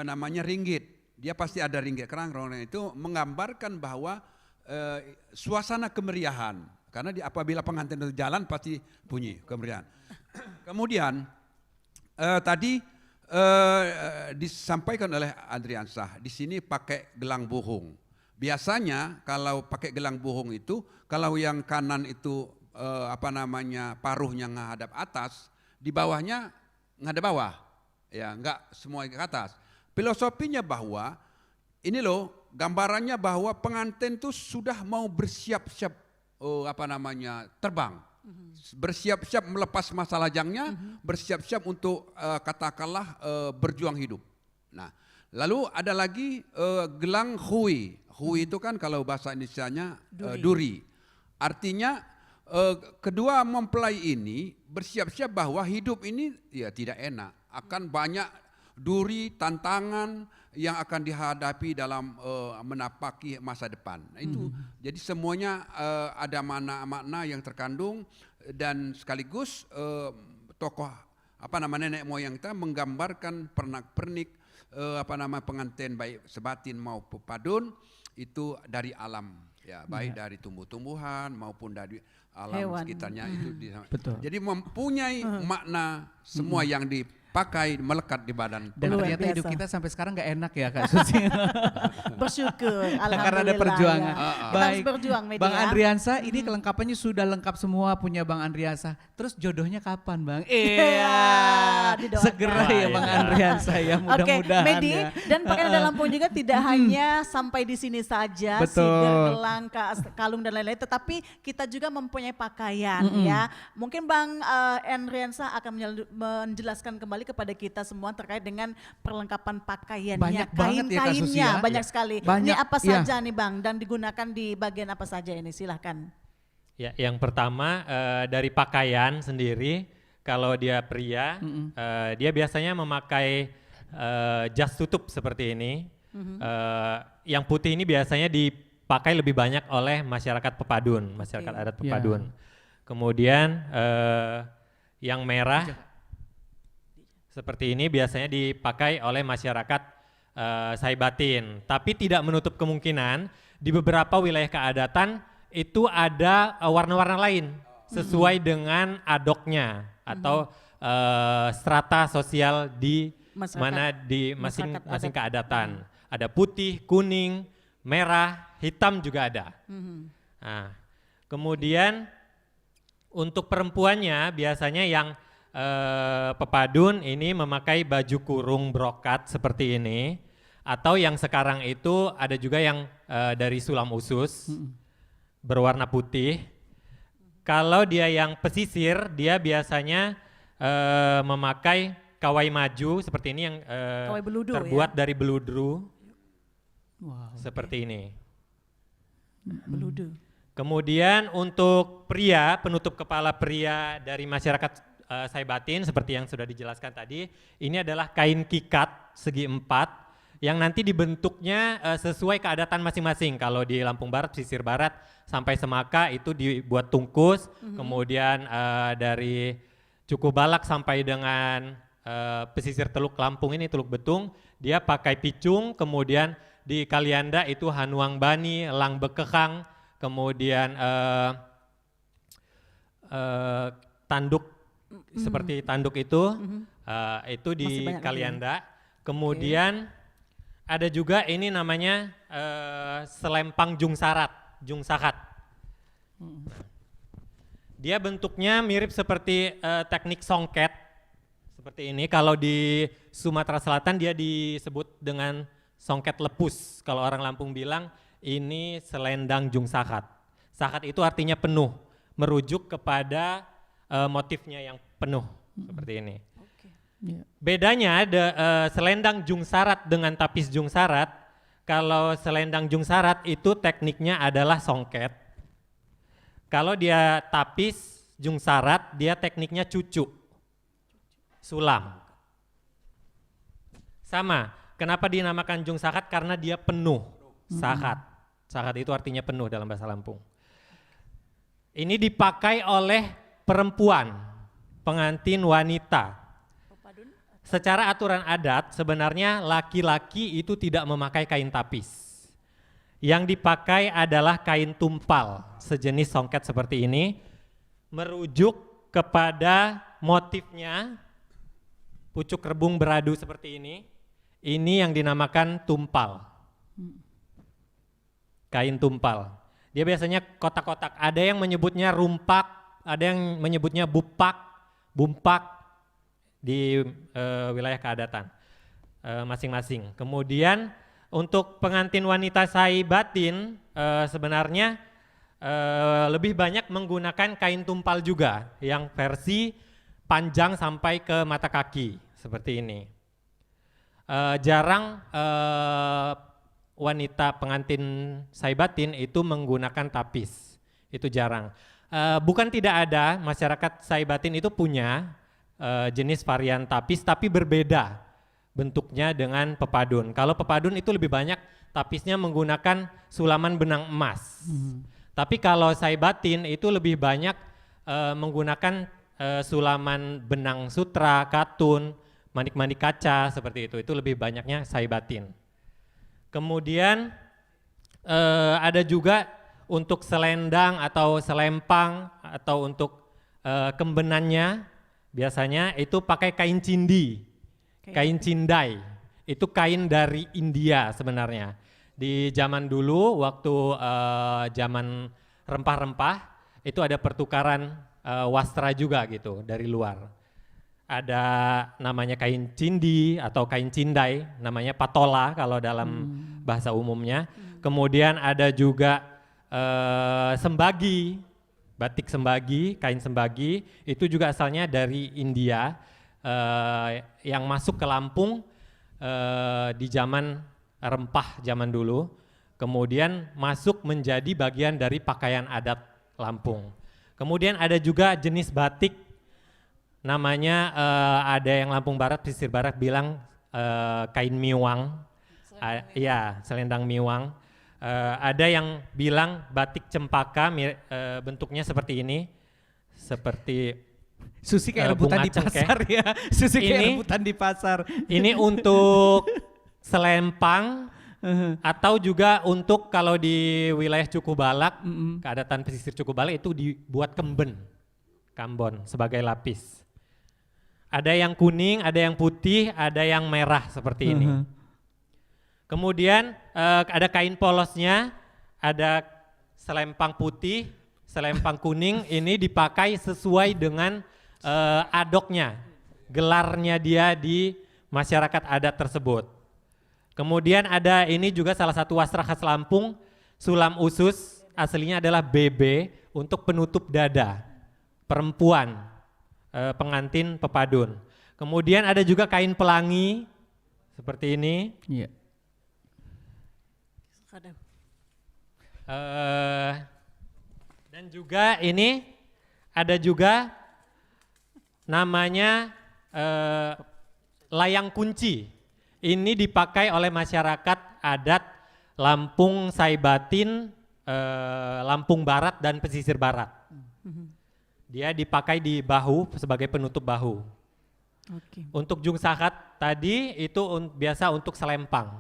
namanya ringgit. Dia pasti ada ringgit kerang-kerang itu menggambarkan bahwa suasana kemeriahan. Karena apabila pengantin itu jalan pasti bunyi kemeriahan. Kemudian tadi disampaikan oleh Andriansah, di sini pakai gelang buhung. Biasanya kalau pakai gelang buhung itu, kalau yang kanan itu paruhnya menghadap atas, di bawahnya ngadep bawah, ya enggak semua ke atas. Filosofinya bahwa ini loh gambarannya bahwa pengantin itu sudah mau bersiap-siap terbang, bersiap-siap melepas masa lajangnya, bersiap-siap untuk katakanlah berjuang hidup. Nah, lalu ada lagi gelang hui. Hui itu kan kalau bahasa Indonesianya duri. Artinya kedua mempelai ini bersiap-siap bahwa hidup ini ya tidak enak, akan banyak duri, tantangan yang akan dihadapi dalam menapaki masa depan. Nah, itu jadi semuanya ada makna yang terkandung, dan sekaligus tokoh nenek moyang kita menggambarkan pernak-pernik pengantin baik sebatin maupun pepadun itu dari alam. Ya, baik dari tumbuh-tumbuhan maupun dari alam hewan sekitarnya itu. Betul. Jadi mempunyai makna semua yang dipakai melekat di badan. Dan Luar ternyata hidup biasa. kita sampai sekarang nggak enak ya Kak Susi. Bersyukur, alhamdulillah. Karena ada perjuangan. Ya. Kita harus berjuang, Medi, Bang ya. Andriansah, ini kelengkapannya sudah lengkap semua punya Bang Andriansah. Terus jodohnya kapan Bang? Didoakan. Segera ya Bang Andriansah ya, Oke, mudah-mudahan Medi, ya. dan pakaian adat Lampung juga tidak hanya sampai di sini saja, Betul. siger, gelang, kalung dan lain-lain, tetapi kita juga mempunyai pakaian ya. Mungkin Bang Andriansah akan menjelaskan kembali kepada kita semua terkait dengan perlengkapan pakaiannya, Banyak banget ya, Kak Susi, kain-kainnya, ya. banyak sekali. Banyak, Ini apa iya. saja nih Bang, dan digunakan di bagian apa saja ini, silahkan. Ya, yang pertama dari pakaian sendiri, kalau dia pria, dia biasanya memakai jas tutup seperti ini. Yang putih ini biasanya dipakai lebih banyak oleh masyarakat pepadun, masyarakat adat pepadun. Kemudian yang merah seperti ini biasanya dipakai oleh masyarakat Saibatin, tapi tidak menutup kemungkinan di beberapa wilayah keadatan itu ada warna-warna lain sesuai dengan adoknya atau strata sosial di Masyarakat- mana di masyarakat masing-masing adat. keadatan. Ada putih, kuning, merah, hitam juga ada. Nah, kemudian untuk perempuannya biasanya yang pepadun ini memakai baju kurung brokat seperti ini, atau yang sekarang itu ada juga yang dari sulam usus berwarna putih. Kalau dia yang pesisir, dia biasanya memakai kawai maju seperti ini yang Kawai beludu, terbuat dari beludru Wow. seperti ini. Beludu. Kemudian untuk pria, penutup kepala pria dari masyarakat Saibatin seperti yang sudah dijelaskan tadi, ini adalah kain kikat segi 4 yang nanti dibentuknya sesuai keadatan masing-masing. Kalau di Lampung Barat, pesisir barat sampai Semaka itu dibuat tungkus, kemudian dari Cukubalak sampai dengan pesisir Teluk Lampung ini, Teluk Betung, dia pakai picung, kemudian di Kalianda itu Hanuang Bani, Lang Bekekang, kemudian tanduk seperti tanduk itu di Masih banyak lagi ya? Kalianda. Kemudian ada juga ini namanya selempang jungsakat. Dia bentuknya mirip seperti teknik songket seperti ini. Kalau di Sumatera Selatan dia disebut dengan songket lepus. Kalau orang Lampung bilang ini selendang jungsakat. Sakat itu artinya penuh, merujuk kepada motifnya yang penuh seperti ini. Bedanya ada selendang jungsarat dengan tapis jungsarat. Kalau selendang jungsarat itu tekniknya adalah songket. Kalau dia tapis jungsarat, dia tekniknya cucu, sulam. Sama, kenapa dinamakan jungsakat? Karena dia penuh, sakat. Sakat itu artinya penuh dalam bahasa Lampung. Ini dipakai oleh perempuan, pengantin wanita. Secara aturan adat sebenarnya laki-laki itu tidak memakai kain tapis. Yang dipakai adalah kain tumpal, sejenis songket seperti ini, merujuk kepada motifnya pucuk rebung beradu seperti ini. Ini yang dinamakan tumpal. Kain tumpal. Dia biasanya kotak-kotak, ada yang menyebutnya rumpak, ada yang menyebutnya bumpak di wilayah keadatan masing-masing. Kemudian untuk pengantin wanita Saibatin sebenarnya lebih banyak menggunakan kain tumpal juga yang versi panjang sampai ke mata kaki seperti ini. Jarang wanita pengantin Saibatin itu menggunakan tapis, itu jarang. Bukan tidak ada, masyarakat Saibatin itu punya jenis varian tapis tapi berbeda bentuknya dengan pepadun. Kalau pepadun itu lebih banyak tapisnya menggunakan sulaman benang emas. Tapi kalau Saibatin itu lebih banyak menggunakan sulaman benang sutra, katun, manik-manik kaca seperti itu. Itu lebih banyaknya Saibatin. Kemudian ada juga untuk selendang atau selempang atau untuk kembenannya biasanya itu pakai kain cindi, kain cindai. Itu kain dari India sebenarnya. Di zaman dulu waktu zaman rempah-rempah itu ada pertukaran wastra juga gitu dari luar. Ada namanya kain cindi atau kain cindai, namanya patola kalau dalam bahasa umumnya. Kemudian ada juga sembagi, batik sembagi, kain sembagi, itu juga asalnya dari India yang masuk ke Lampung di zaman rempah zaman dulu, kemudian masuk menjadi bagian dari pakaian adat Lampung. Kemudian ada juga jenis batik, namanya ada yang Lampung Barat, pesisir barat bilang kain miwang, ya selendang miwang. Ada yang bilang batik cempaka, bentuknya seperti ini, seperti Susi kayak rebutan di pasar ya. Susi kayak rebutan di pasar. Ini untuk selempang atau juga untuk kalau di wilayah Cukubalak, keadatan pesisir Cukubalak itu dibuat kambon sebagai lapis. Ada yang kuning, ada yang putih, ada yang merah seperti ini. Kemudian ada kain polosnya, ada selempang putih, selempang kuning, ini dipakai sesuai dengan adoknya, gelarnya dia di masyarakat adat tersebut. Kemudian ada ini juga salah satu wastra khas Lampung, sulam usus, aslinya adalah BB untuk penutup dada, perempuan, pengantin pepadun. Kemudian ada juga kain pelangi, seperti ini. Iya. Dan juga ini ada juga namanya layang kunci. Ini dipakai oleh masyarakat adat Lampung, Saibatin, Lampung Barat dan pesisir barat. Dia dipakai di bahu sebagai penutup bahu. Oke. Untuk jung sakat tadi itu biasa untuk selempang.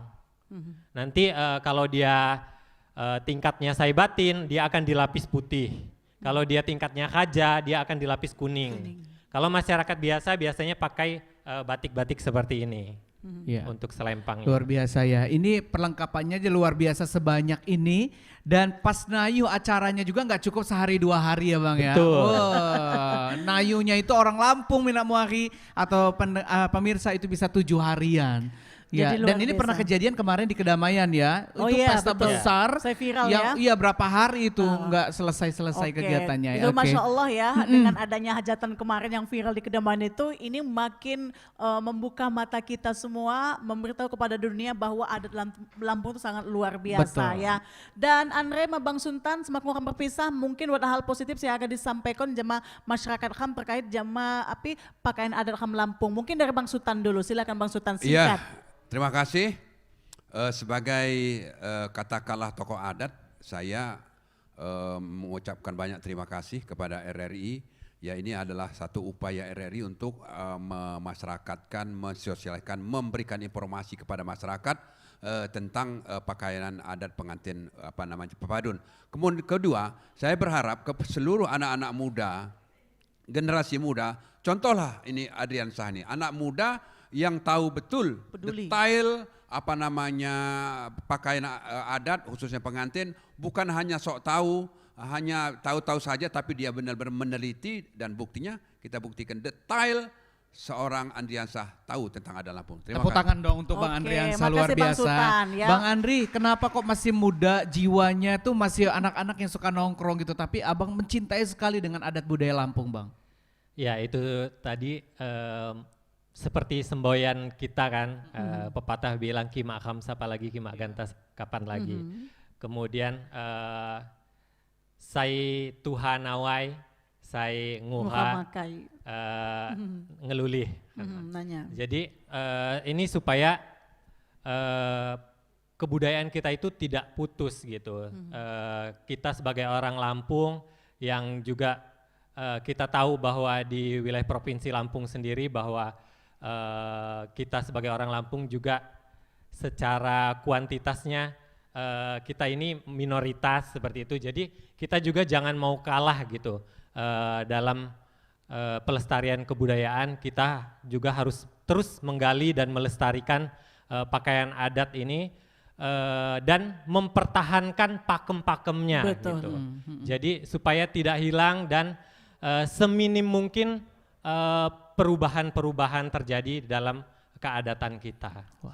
Nanti kalau dia tingkatnya Saibatin, dia akan dilapis putih. Kalau dia tingkatnya Kaja, dia akan dilapis kuning. Kalau masyarakat biasa biasanya pakai batik-batik seperti ini. Ya. Untuk selempangnya. Luar biasa ya. Ini perlengkapannya aja luar biasa sebanyak ini. Dan pas Nayu acaranya juga nggak cukup sehari 2 hari ya Bang ya. Betul. Wah, Nayunya itu orang Lampung Minak Muari atau pemirsa itu bisa 7 harian. Ya, Jadi dan luar ini biasa. pernah kejadian kemarin di Kedamaian ya. Oh itu iya, pesta betul. besar Saya viral yang ya. iya berapa hari itu nggak selesai Oke, kegiatannya. Itu Oke. Masya Allah ya, dengan adanya hajatan kemarin yang viral di Kedamaian itu, ini makin membuka mata kita semua, memberitahu kepada dunia bahwa adat Lampung itu sangat luar biasa Betul. ya. Dan Andre sama Bang Sultan semakin akan berpisah, mungkin ada hal positif yang akan disampaikan jama masyarakat Ham terkait jama pakaian adat Ham Lampung. Mungkin dari Bang Sultan dulu, silakan Bang Sultan Iya, singkat. terima kasih. Sebagai katakanlah tokoh adat, saya mengucapkan banyak terima kasih kepada RRI. Ya, ini adalah satu upaya RRI untuk memasyarakatkan, mensosialisasikan, memberikan informasi kepada masyarakat tentang pakaian adat pengantin pepadun. Kemudian kedua, saya berharap ke seluruh anak-anak muda, generasi muda, contohlah ini Adrian Sah ini, anak muda yang tahu betul Peduli. detail pakaian adat khususnya pengantin, bukan hanya sok tahu, hanya tahu-tahu saja, tapi dia benar-benar meneliti dan buktinya kita buktikan detail seorang Andriansah tahu tentang adat Lampung. Terima Tepuk kasih. tangan dong untuk Bang Oke, Andriansah, luar makasih Bang biasa. Sultan, ya. Bang Andri, kenapa kok masih muda jiwanya tuh masih anak-anak yang suka nongkrong gitu, tapi Abang mencintai sekali dengan adat budaya Lampung, Bang? Ya itu tadi seperti semboyan kita kan, pepatah bilang kimak khamsa apalagi kimak gantas kapan lagi. Kemudian sai Tuhanawai, sai nguha Makai. ngelulih. Nanya. Jadi ini supaya kebudayaan kita itu tidak putus gitu. Kita sebagai orang Lampung yang juga kita tahu bahwa di wilayah Provinsi Lampung sendiri bahwa kita sebagai orang Lampung juga secara kuantitasnya kita ini minoritas seperti itu. Jadi kita juga jangan mau kalah gitu dalam pelestarian kebudayaan. Kita juga harus terus menggali dan melestarikan pakaian adat ini dan mempertahankan pakem-pakemnya Betul. gitu. Jadi supaya tidak hilang dan seminim mungkin perubahan-perubahan terjadi dalam keadatan kita.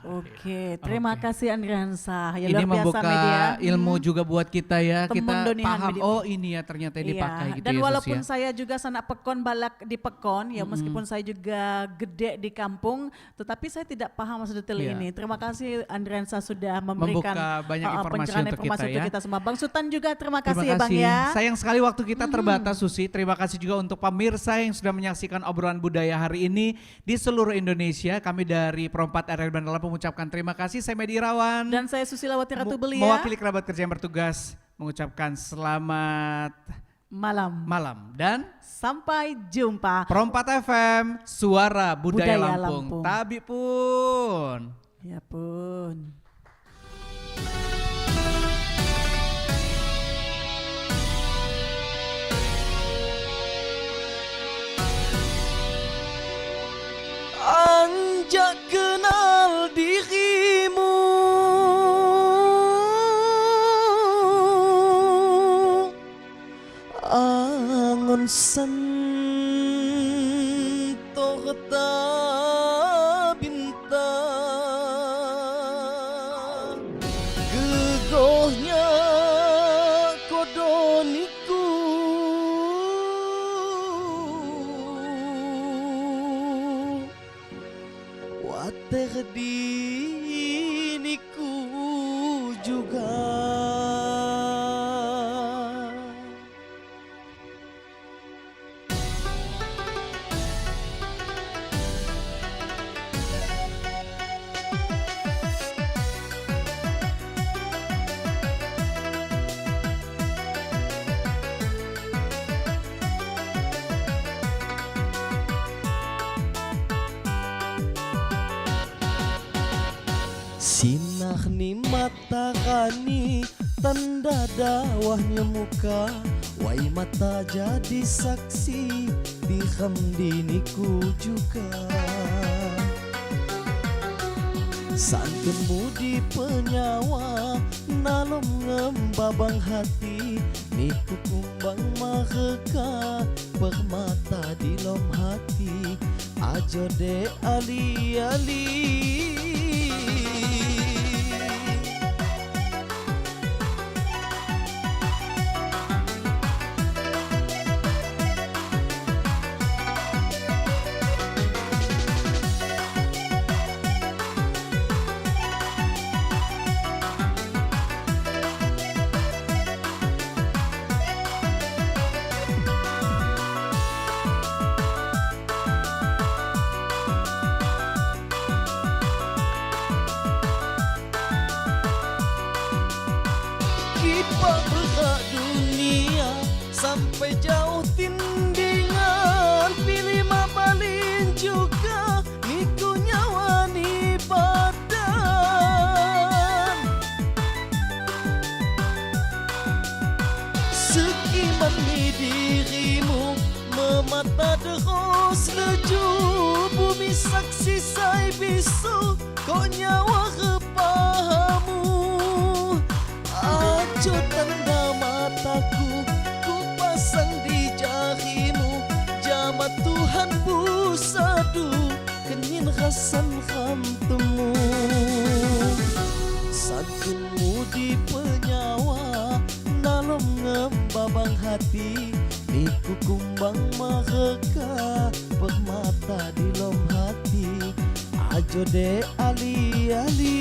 Oke, terima kasih Andriansah. Ya, Ini luar biasa membuka media. ilmu juga buat kita ya. Temun Kita donihan paham, media. oh ini ya ternyata dipakai gitu Dan ya. walaupun Sus, ya. saya juga sanak pekon balak di pekon, ya meskipun saya juga gede di kampung, tetapi saya tidak paham sedetail Iya. ini. Terima kasih Andriansah sudah memberikan Membuka banyak informasi pencerahan-informasi untuk kita ya. kita semua. Bang Sultan juga terima Terima kasih ya Bang ya. Sayang sekali waktu kita terbatas Susi. Terima kasih juga untuk pemirsa yang sudah menyaksikan obrolan budaya hari ini di seluruh Indonesia. Kami dari Perompat RRI Bandar Lampung mengucapkan terima kasih. Saya Medi Irawan. Dan saya Susilawati Ratu Belia. Mewakili kerabat kerja yang bertugas mengucapkan selamat malam dan Sampai jumpa. Perompat FM Suara Budaya, Budaya Lampung. Lampung. Tabi pun. Ya pun. Anjak kenal dirimu, angon sentuh ta bintang, gegohnya kodoniku. Water diniku juga. Sinah ni mata kani tanda dawahnya muka, wai mata jadi saksi di hamdiniku juga. Santunmu di penyawa nalom ngembabang hati, niku kumbang maheka permata di lom hati, ajo de ali-ali. Kita bergerak dunia sampai jauh tindingan, pilih mabalin juga niku nyawani badan. Sekiman di dirimu memata terus leju, bumi saksi saya bisu kau nyawa kepahamu. Ajo tanda mataku ku pasang di jarimu, jamat Tuhan pusadu kenyin rasan hamtemu. Santunmu di penyawa nalom ngembabang hati, niku kumbang maheka permata di lom hati, ajo de ali-ali.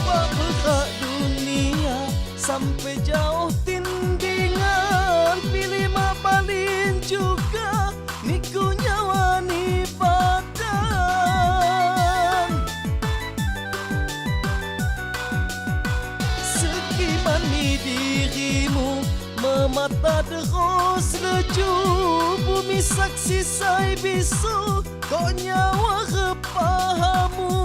Bergerak dunia sampai jauh tindingan, pilih mabalin juga niku nyawani badan. Sekiman di dirimu memata terus leju, bumi saksi saya bisu kau nyawa kepahamu.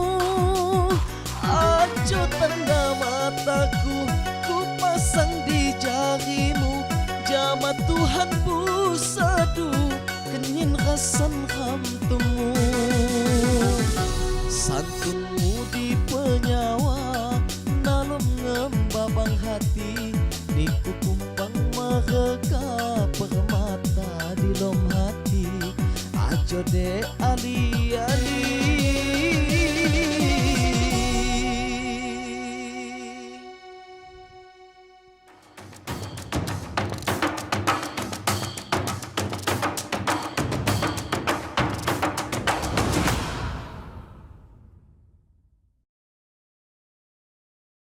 Ajo tanda mataku ku pasang di jarimu, jamat Tuhan pusadu kenyin rasan hamtemu. Santunmu di penyawa nalom ngembabang hati, niku kumbang maheka permata di lom hati, ajo de ali-ali.